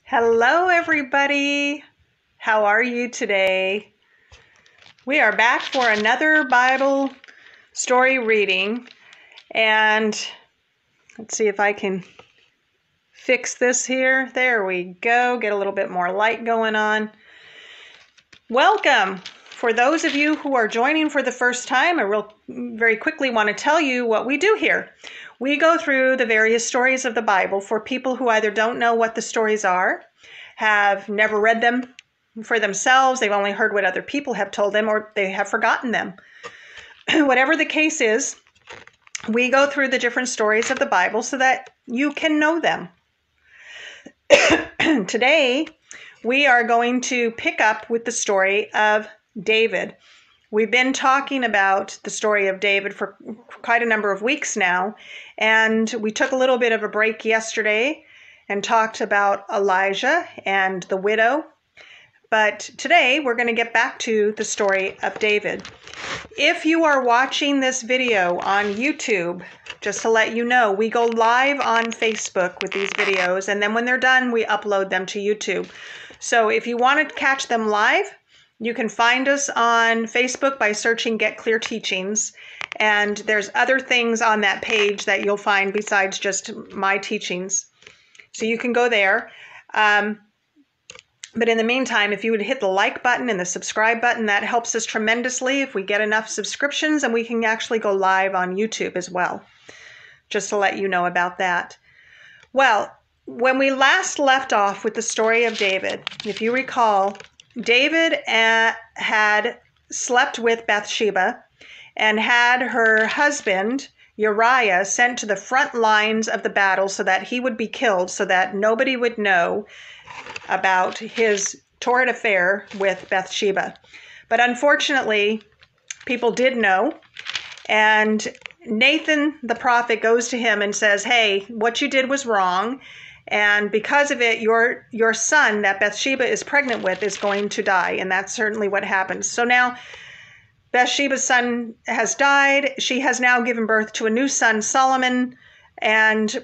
Hello, everybody. How are you today? We are back for another Bible story reading, and let's see if I can fix this here. There we go. Get a little bit more light going on. Welcome. For those of you who are joining for the first time, I very quickly want to tell you what we do here. We go through the various stories of the Bible for people who either don't know what the stories are, have never read them for themselves, they've only heard what other people have told them, or they have forgotten them. Whatever the case is, we go through the different stories of the Bible so that you can know them. Today, we are going to pick up with the story of David. We've been talking about the story of David for quite a number of weeks now, and we took a little bit of a break yesterday and talked about Elijah and the widow. But today we're going to get back to the story of David. If you are watching this video on YouTube, just to let you know, we go live on Facebook with these videos, and then when they're done, we upload them to YouTube. So if you want to catch them live, you can find us on Facebook by searching Get Clear Teachings, and there's other things on that page that you'll find besides just my teachings. So you can go there. But in the meantime, if you would hit the like button and the subscribe button, that helps us tremendously if we get enough subscriptions, and we can actually go live on YouTube as well, just to let you know about that. Well, when we last left off with the story of David, if you recall, David had slept with Bathsheba and had her husband, Uriah, sent to the front lines of the battle so that he would be killed, so that nobody would know about his torrid affair with Bathsheba. But unfortunately, people did know, and Nathan the prophet goes to him and says, hey, what you did was wrong, and because of it, your son that Bathsheba is pregnant with is going to die, and that's certainly what happens. So now Bathsheba's son has died. She has now given birth to a new son, Solomon, and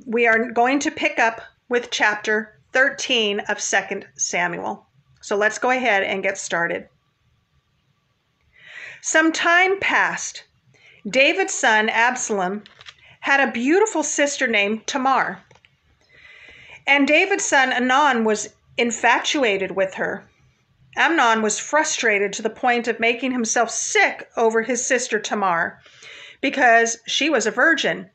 we are going to pick up with chapter 13 of 2 Samuel. So let's go ahead and get started. Some time passed. David's son, Absalom, had a beautiful sister named Tamar. And David's son, Amnon, was infatuated with her. Amnon was frustrated to the point of making himself sick over his sister Tamar because she was a virgin,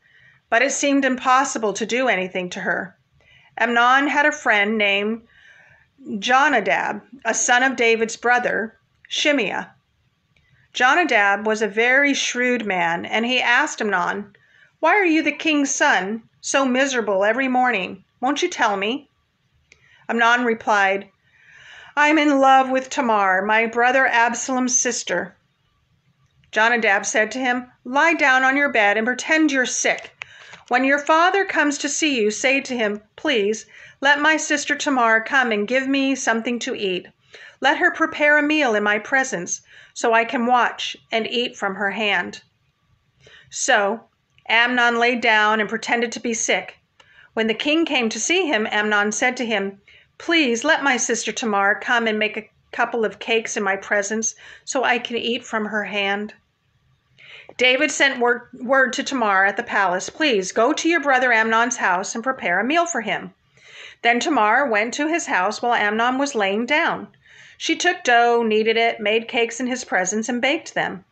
but it seemed impossible to do anything to her. Amnon had a friend named Jonadab, a son of David's brother, Shimeah. Jonadab was a very shrewd man, and he asked Amnon, "Why are you the king's son, so miserable every morning? Won't you tell me?" Amnon replied, "I'm in love with Tamar, my brother Absalom's sister." Jonadab said to him, "Lie down on your bed and pretend you're sick. When your father comes to see you, say to him, 'Please, let my sister Tamar come and give me something to eat. Let her prepare a meal in my presence, so I can watch and eat from her hand.'" So Amnon lay down and pretended to be sick. When the king came to see him, Amnon said to him, "Please let my sister Tamar come and make a couple of cakes in my presence, so I can eat from her hand." David sent word to Tamar at the palace, "Please go to your brother Amnon's house and prepare a meal for him." Then Tamar went to his house while Amnon was laying down. She took dough, kneaded it, made cakes in his presence, and baked them.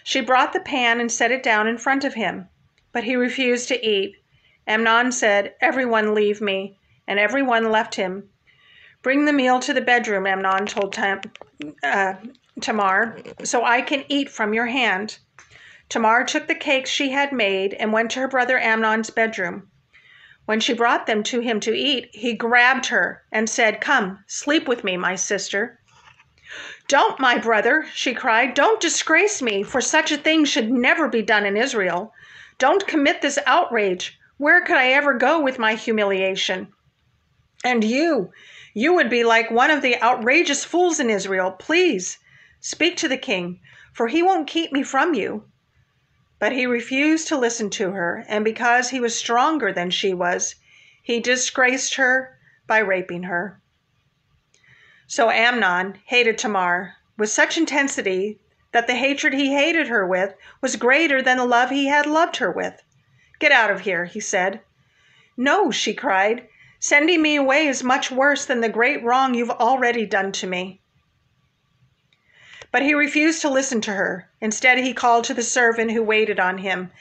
She brought the pan and set it down in front of him, but he refused to eat. Amnon said, "Everyone leave me," and everyone left him. "Bring the meal to the bedroom," Amnon told Tamar, "so I can eat from your hand." Tamar took the cakes she had made and went to her brother Amnon's bedroom. When she brought them to him to eat, he grabbed her and said, "Come, sleep with me, my sister." "Don't, my brother," she cried. "Don't disgrace me, for such a thing should never be done in Israel. Don't commit this outrage. Where could I ever go with my humiliation? And you would be like one of the outrageous fools in Israel. Please, speak to the king, for he won't keep me from you." But he refused to listen to her, and because he was stronger than she was, he disgraced her by raping her. So Amnon hated Tamar with such intensity that the hatred he hated her with was greater than the love he had loved her with. "Get out of here," he said. "No," she cried. "Sending me away is much worse than the great wrong you've already done to me." But he refused to listen to her. Instead, he called to the servant who waited on him.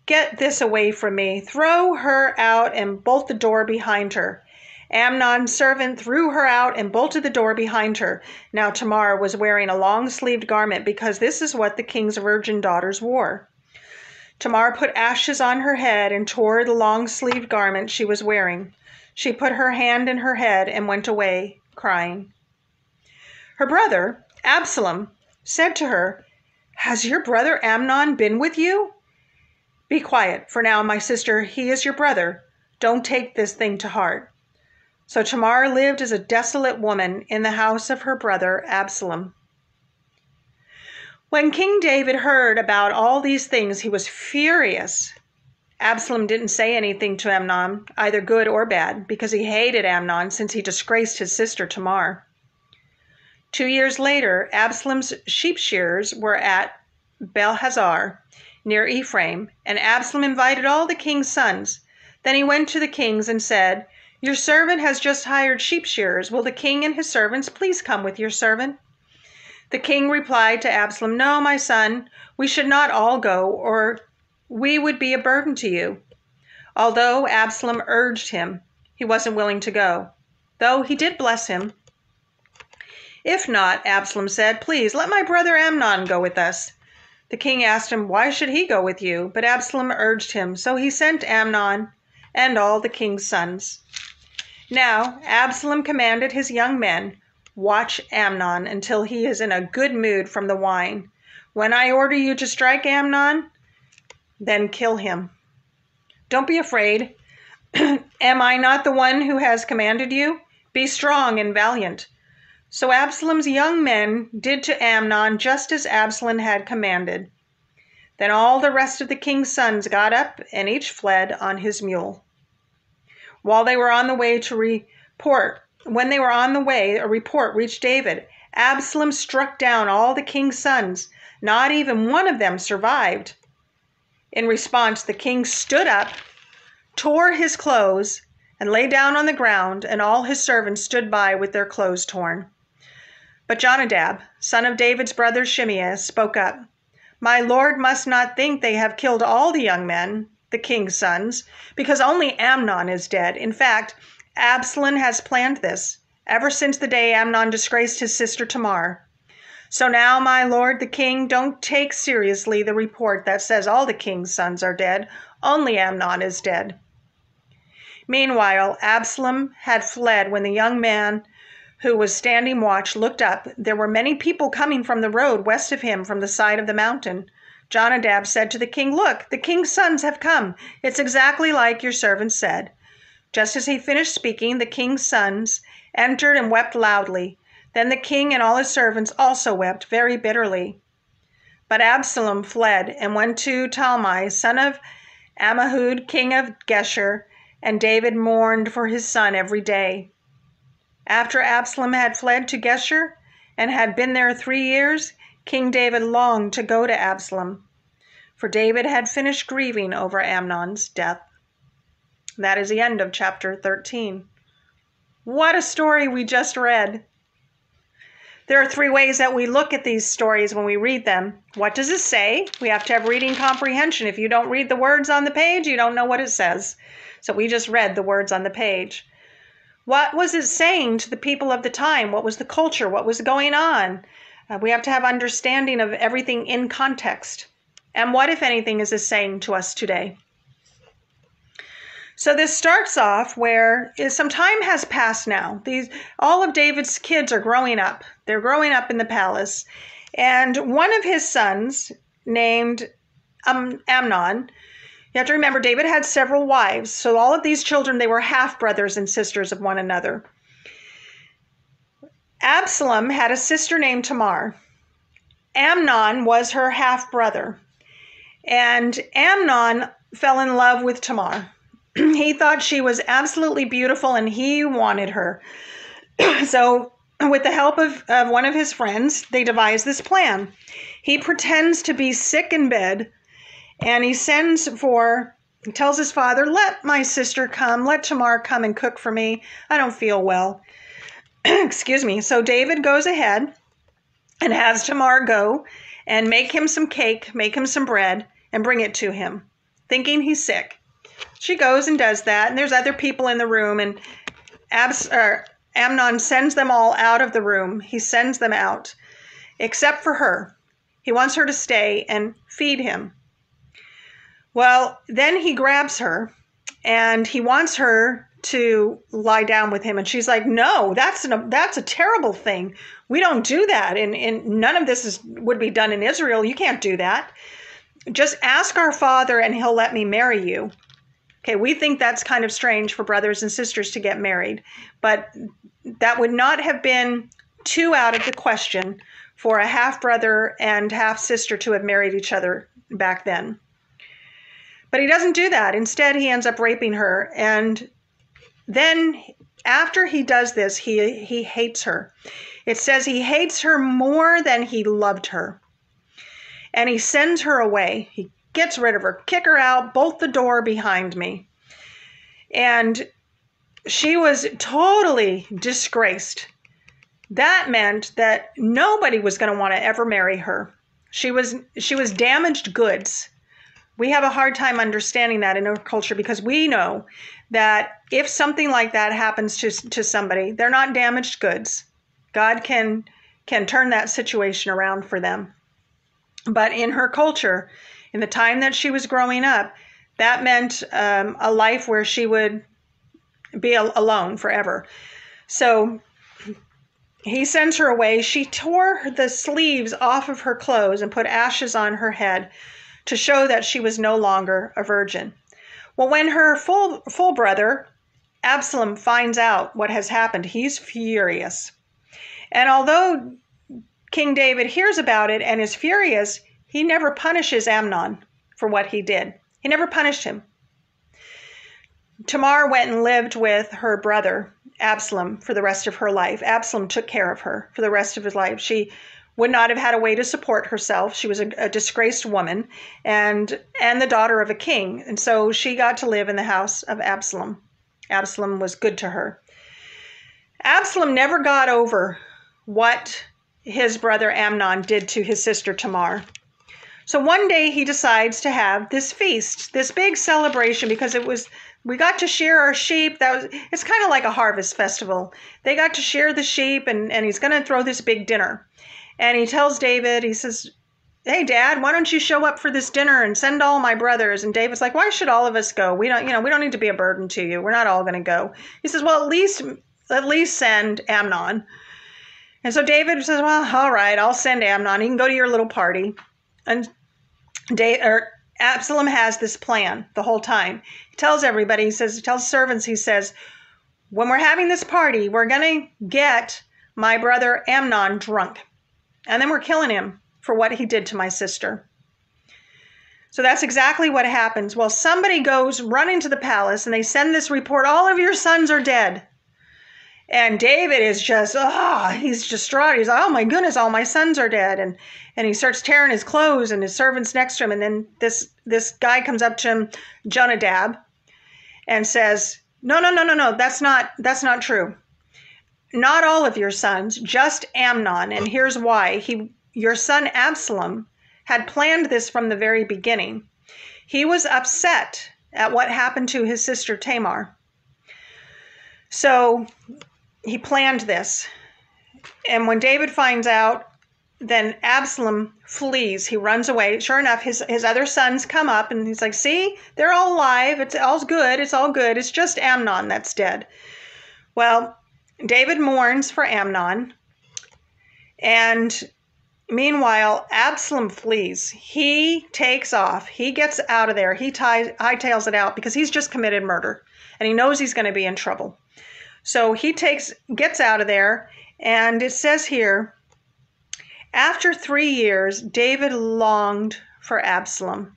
"Get this away from me. Throw her out and bolt the door behind her." Amnon's servant threw her out and bolted the door behind her. Now Tamar was wearing a long-sleeved garment because this is what the king's virgin daughters wore. Tamar put ashes on her head and tore the long-sleeved garment she was wearing. She put her hand in her head and went away, crying. Her brother, Absalom, said to her, "Has your brother Amnon been with you?" "Be quiet, for now, my sister, he is your brother. Don't take this thing to heart." So Tamar lived as a desolate woman in the house of her brother Absalom. When King David heard about all these things, he was furious. Absalom didn't say anything to Amnon, either good or bad, because he hated Amnon since he disgraced his sister Tamar. 2 years later, Absalom's sheep shearers were at Baal-hazor, near Ephraim, and Absalom invited all the king's sons. Then he went to the kings and said, "Your servant has just hired sheep shearers. Will the king and his servants please come with your servant?" The king replied to Absalom, "No, my son, we should not all go, or we would be a burden to you." Although Absalom urged him, he wasn't willing to go, though he did bless him. "If not," Absalom said, "please let my brother Amnon go with us." The king asked him, "Why should he go with you?" But Absalom urged him, so he sent Amnon and all the king's sons. Now Absalom commanded his young men, "Watch Amnon until he is in a good mood from the wine. When I order you to strike Amnon, then kill him. Don't be afraid. Am I not the one who has commanded you? Be strong and valiant." So Absalom's young men did to Amnon just as Absalom had commanded. Then all the rest of the king's sons got up and each fled on his mule. When they were on the way, a report reached David. Absalom struck down all the king's sons. Not even one of them survived. In response, the king stood up, tore his clothes, and lay down on the ground, and all his servants stood by with their clothes torn. But Jonadab, son of David's brother Shimei, spoke up. "My lord must not think they have killed all the young men, the king's sons, because only Amnon is dead. In fact, Absalom has planned this, ever since the day Amnon disgraced his sister Tamar. So now, my lord the king, don't take seriously the report that says all the king's sons are dead. Only Amnon is dead." Meanwhile, Absalom had fled. When the young man who was standing watch looked up, there were many people coming from the road west of him from the side of the mountain. Jonadab said to the king, "Look, the king's sons have come. It's exactly like your servant said." Just as he finished speaking, the king's sons entered and wept loudly. Then the king and all his servants also wept very bitterly. But Absalom fled and went to Talmai, son of Ammihud, king of Geshur, and David mourned for his son every day. After Absalom had fled to Geshur and had been there 3 years, King David longed to go to Absalom, for David had finished grieving over Amnon's death. That is the end of chapter 13. What a story we just read. There are 3 ways that we look at these stories when we read them. What does it say? We have to have reading comprehension. If you don't read the words on the page, you don't know what it says. So we just read the words on the page. What was it saying to the people of the time? What was the culture? What was going on? We have to have understanding of everything in context. And what, if anything, is it saying to us today? So this starts off where some time has passed now. All of David's kids are growing up. They're growing up in the palace. And one of his sons, named Amnon, you have to remember David had several wives. So all of these children, they were half brothers and sisters of one another. Absalom had a sister named Tamar. Amnon was her half brother. And Amnon fell in love with Tamar. He thought she was absolutely beautiful and he wanted her. So with the help of one of his friends, they devise this plan. He pretends to be sick in bed, and he tells his father, let my sister come, let Tamar come and cook for me. I don't feel well. Excuse me. So David goes ahead and has Tamar go and make him some cake, make him some bread, and bring it to him, thinking he's sick. She goes and does that, and there's other people in the room, and Amnon sends them all out of the room. He sends them out, except for her. He wants her to stay and feed him. Well, then he grabs her, and he wants her to lie down with him, and she's like, no, that's a terrible thing. We don't do that, and none of this would be done in Israel. You can't do that. Just ask our father, and he'll let me marry you. Okay, we think that's kind of strange for brothers and sisters to get married, but that would not have been too out of the question for a half-brother and half-sister to have married each other back then. But he doesn't do that. Instead, he ends up raping her. And then after he does this, he hates her. It says he hates her more than he loved her. And he sends her away. He gets rid of her, kick her out, bolt the door behind me. And she was totally disgraced. That meant that nobody was going to want to ever marry her. She was damaged goods. We have a hard time understanding that in our culture because we know that if something like that happens to somebody, they're not damaged goods. God can turn that situation around for them. But in her culture, in the time that she was growing up, that meant a life where she would be alone forever. So he sends her away. She tore the sleeves off of her clothes and put ashes on her head to show that she was no longer a virgin. Well, when her full brother, Absalom, finds out what has happened, he's furious. And although King David hears about it and is furious, he never punishes Amnon for what he did. He never punished him. Tamar went and lived with her brother, Absalom, for the rest of her life. Absalom took care of her for the rest of his life. She would not have had a way to support herself. She was a disgraced woman and the daughter of a king. And so she got to live in the house of Absalom. Absalom was good to her. Absalom never got over what his brother Amnon did to his sister Tamar. So one day he decides to have this feast, this big celebration, because we got to share our sheep. It's kind of like a harvest festival. They got to share the sheep, and he's going to throw this big dinner. And he tells David, he says, hey, Dad, why don't you show up for this dinner and send all my brothers? And David's like, why should all of us go? We don't need to be a burden to you. We're not all going to go. He says, well, at least send Amnon. And so David says, well, all right, I'll send Amnon. He can go to your little party. And Absalom has this plan the whole time. He tells everybody, he tells servants, he says, when we're having this party, we're going to get my brother Amnon drunk. And then we're killing him for what he did to my sister. So that's exactly what happens. Well, somebody goes running to the palace and they send this report, all of your sons are dead. And David is just, he's distraught. He's like, oh my goodness, all my sons are dead. And he starts tearing his clothes, and his servant's next to him. And then this guy comes up to him, Jonadab, and says, no, that's not true. Not all of your sons, just Amnon. And here's why. Your son Absalom had planned this from the very beginning. He was upset at what happened to his sister Tamar. So he planned this. And when David finds out, then Absalom flees. He runs away. Sure enough, his other sons come up, and he's like, see, they're all alive. It's all good. It's all good. It's just Amnon that's dead. Well, David mourns for Amnon. And meanwhile, Absalom flees. He takes off. He gets out of there. He hightails it out because he's just committed murder. And he knows he's going to be in trouble. So he gets out of there, and it says here, after 3 years, David longed for Absalom.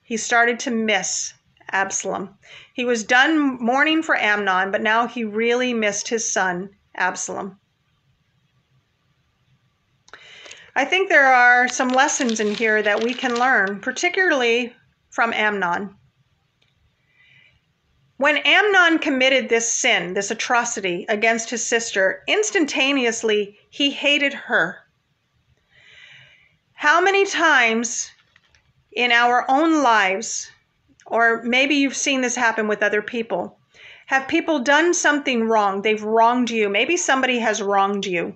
He started to miss Absalom. He was done mourning for Amnon, but now he really missed his son, Absalom. I think there are some lessons in here that we can learn, particularly from Amnon. When Amnon committed this sin, this atrocity against his sister, instantaneously he hated her. How many times in our own lives, or maybe you've seen this happen with other people, have people done something wrong? They've wronged you. Maybe somebody has wronged you,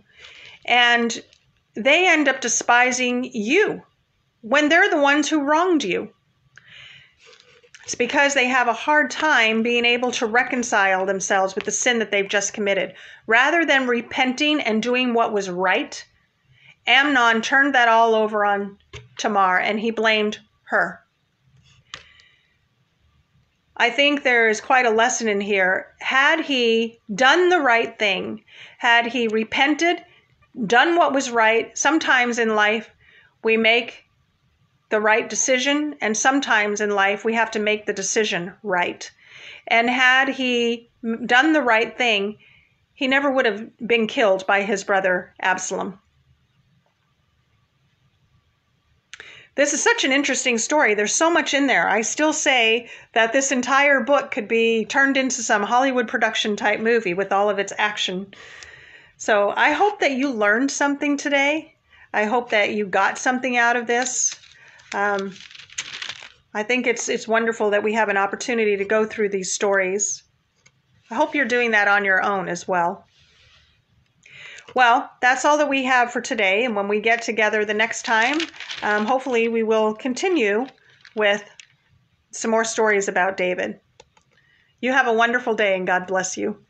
and they end up despising you when they're the ones who wronged you. It's because they have a hard time being able to reconcile themselves with the sin that they've just committed. Rather than repenting and doing what was right, Amnon turned that all over on Tamar, and he blamed her. I think there is quite a lesson in here. Had he done the right thing, had he repented, done what was right, sometimes in life we make the right decision, and sometimes in life we have to make the decision right. And had he done the right thing, he never would have been killed by his brother Absalom. This is such an interesting story. There's so much in there. I still say that this entire book could be turned into some Hollywood production type movie with all of its action. So I hope that you learned something today. I hope that you got something out of this. I think it's wonderful that we have an opportunity to go through these stories. I hope you're doing that on your own as well. Well, that's all that we have for today. And when we get together the next time, hopefully we will continue with some more stories about David. You have a wonderful day, and God bless you.